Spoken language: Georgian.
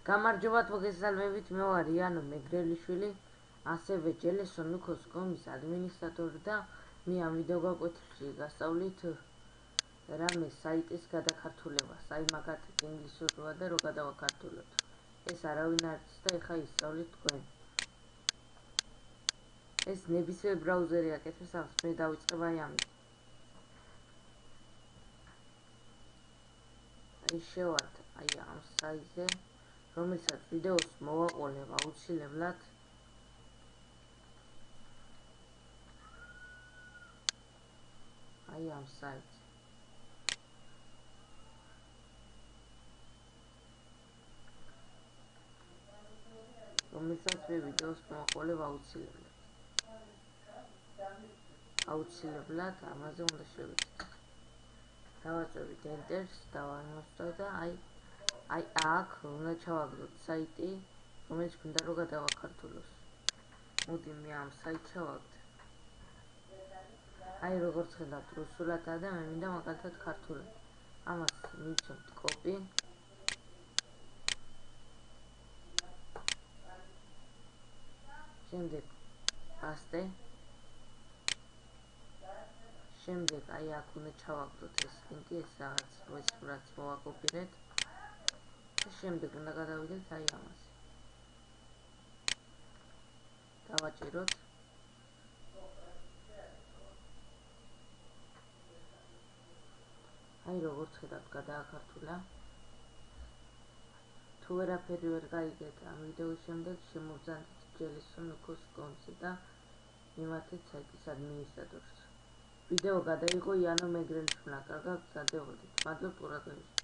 გამარჯობათ, მოგესალმებით, მე ვარ იანო მეგრელიშვილი, ასევე JLSONUKOS.com-ის ადმინისტრატორი და მე ამ ვიდეო გაკვეთილში გასწავლით რამე საიტის გადაქართულებას, აი მაგათაც ინგლისურია და რო გადავაქართულოთ. ეს არავინ არ იცის და ეხლა ისწავლით თქვენ. ეს ნებისმიერ ბრაუზერი აკეთებს ამას, მე დავიწყებ აი ამით. აი შევართ აი ამ საიტზე, რომელსაც ვიდეოს მოვაყოლებ აუცილებლად აი ამ საიტზე. რომელსაც მე ვიდეოს მოვაყოლებ აუცილებლად ამაზე უნდა შევეცდეთ. დავაწვევით Enter-ს, დავანავსოთ და აი აქ უნდა ჩავაგდოთ საიტი, რომელიც გვინდა რომ გადავაქართულოს. მოდი მე ამ საიტს ჩავაგდე. აი როგორც ხედავთ, რუსულადაა და მე მინდა მაგალითად ქართულად. ამას მივცემთ copy. შემდეგ paste. შემდეგ აი აქ უნდა ჩავაგდოთ ეს ლინკი, ეს რაღაც მოვაკოპირეთ. და შემდეგ უნდა გადავიდეთ აი ამაზე. დავაჭიროთ. აი როგორც ხედავთ, გადააქართულა. თუ ვერაფერი ვერ გაიგეთ ამ ვიდეოს შემდეგ, შემოვძანთ JLSONUKOS.com-ზე და მიმართეთ საიტის ადმინისტრატორს. ვიდეო გადაიღო იანო მეგრელიშვილმა, კარგად გრძელდებოდეთ. მადლობთ ყურადღებისთვის.